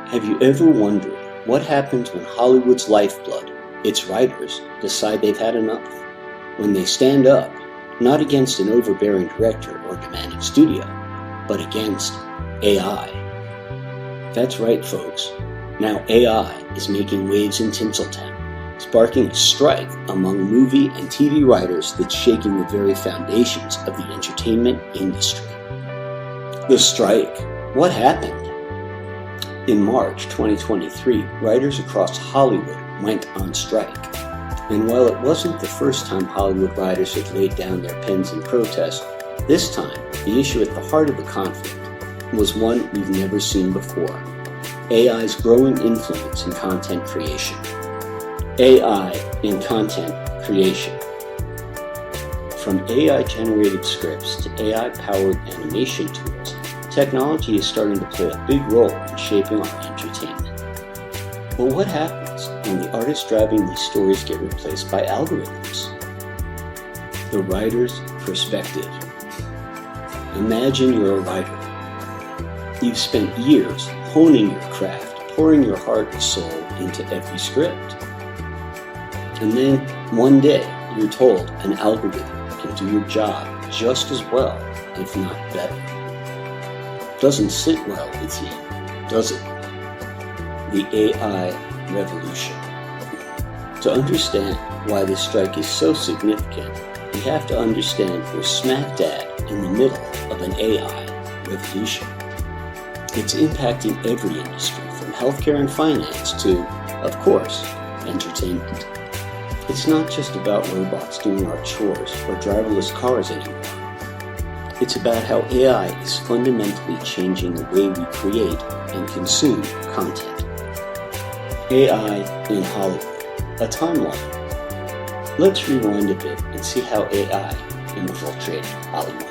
Have you ever wondered what happens when Hollywood's lifeblood, its writers, decide they've had enough? When they stand up, not against an overbearing director or demanding studio, but against AI. That's right, folks. Now AI is making waves in Tinseltown, sparking a strike among movie and TV writers that's shaking the very foundations of the entertainment industry. The strike. What happened? In March 2023, writers across Hollywood went on strike. And while it wasn't the first time Hollywood writers had laid down their pens in protest, this time the issue at the heart of the conflict was one we've never seen before: AI's growing influence in content creation. AI in content creation. From AI-generated scripts to AI-powered animation tools, technology is starting to play a big role in shaping our entertainment. But what happens when the artists driving these stories get replaced by algorithms? The writer's perspective. Imagine you're a writer. You've spent years honing your craft, pouring your heart and soul into every script. And then, one day, you're told an algorithm can do your job just as well, if not better. Doesn't sit well with you, does it? The AI revolution. To understand why this strike is so significant, we have to understand we're smack dab in the middle of an AI revolution. It's impacting every industry, from healthcare and finance to, of course, entertainment. It's not just about robots doing our chores or driverless cars anymore. It's about how AI is fundamentally changing the way we create and consume content. AI in Hollywood, a timeline. Let's rewind a bit and see how AI infiltrated Hollywood.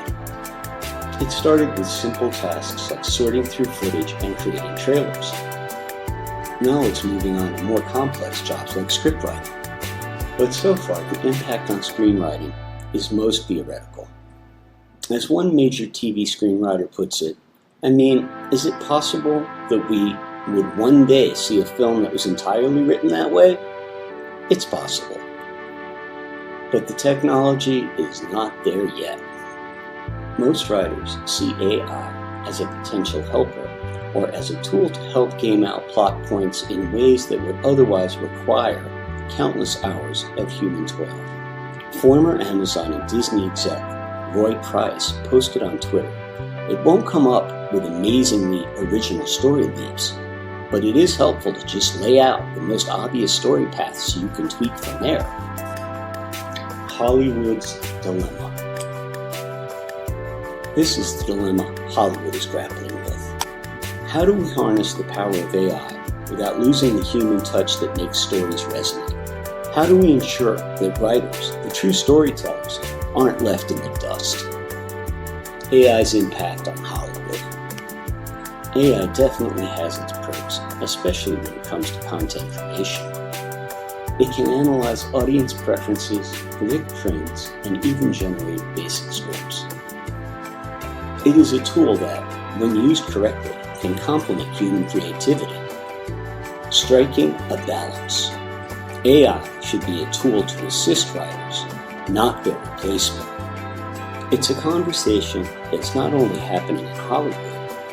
It started with simple tasks like sorting through footage and creating trailers. Now it's moving on to more complex jobs like scriptwriting. But so far, the impact on screenwriting is most theoretical. As one major TV screenwriter puts it, is it possible that we would one day see a film that was entirely written that way? It's possible. But the technology is not there yet. Most writers see AI as a potential helper or as a tool to help game out plot points in ways that would otherwise require countless hours of human toil. Former Amazon and Disney exec Roy Price posted on Twitter, "It won't come up with amazingly original story leaps, but it is helpful to just lay out the most obvious story paths so you can tweak from there." Hollywood's dilemma. This is the dilemma Hollywood is grappling with. How do we harness the power of AI without losing the human touch that makes stories resonate? How do we ensure that writers, the true storytellers, aren't left in the dust? AI's impact on Hollywood. AI definitely has its perks, especially when it comes to content creation. It can analyze audience preferences, predict trends, and even generate basic scripts. It is a tool that, when used correctly, can complement human creativity, striking a balance. AI should be a tool to assist writers, not their replacement. It's a conversation that's not only happening in Hollywood,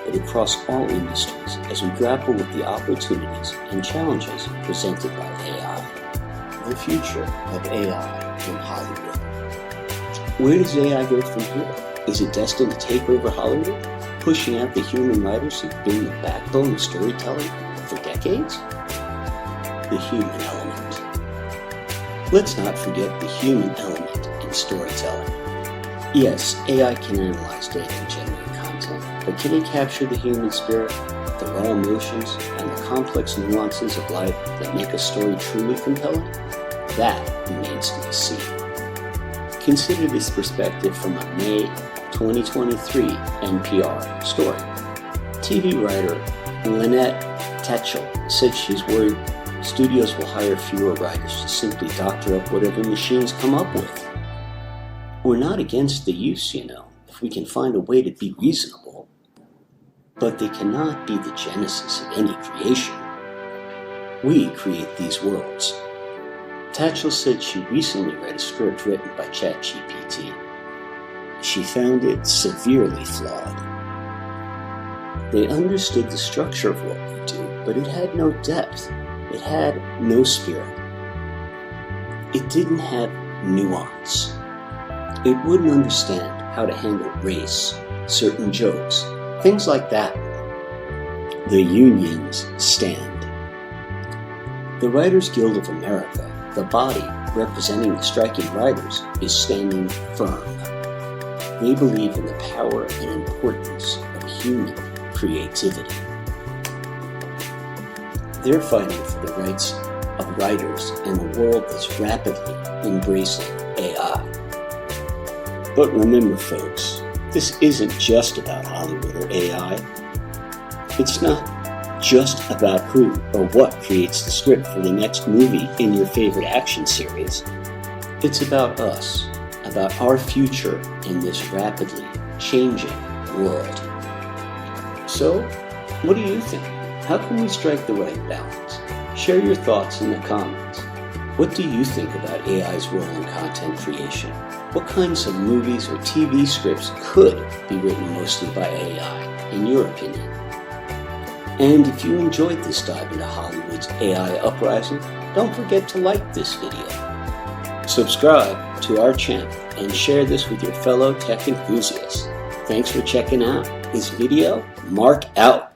but across all industries as we grapple with the opportunities and challenges presented by AI. The future of AI in Hollywood. Where does AI go from here? Is it destined to take over Hollywood, pushing out the human writers who've been the backbone of storytelling for decades? The human element. Let's not forget the human element in storytelling. Yes, AI can analyze data and generate content, but can it capture the human spirit, the raw emotions, and the complex nuances of life that make a story truly compelling? That remains to be seen. Consider this perspective from a May 2023 NPR story. TV writer Lynette Tatchell said she's worried studios will hire fewer writers to simply doctor up whatever machines come up with. We're not against the use, if we can find a way to be reasonable. but they cannot be the genesis of any creation. We create these worlds. Tatchell said she recently read a script written by ChatGPT. She found it severely flawed. They understood the structure of what we do, but it had no depth. It had no spirit. It didn't have nuance. It wouldn't understand how to handle race, certain jokes, things like that. The unions stand. The Writers Guild of America, the body representing the striking writers, is standing firm. They believe in the power and importance of human creativity. They're fighting for the rights of writers in a world that's rapidly embracing AI. But remember, folks, this isn't just about Hollywood or AI. It's not just about who or what creates the script for the next movie in your favorite action series. It's about us, about our future in this rapidly changing world. So, what do you think? How can we strike the right balance? Share your thoughts in the comments. What do you think about AI's role in content creation? What kinds of movies or TV scripts could be written mostly by AI, in your opinion? And if you enjoyed this dive into Hollywood's AI uprising, don't forget to like this video. Subscribe to our channel and share this with your fellow tech enthusiasts. Thanks for checking out this video. Mark out.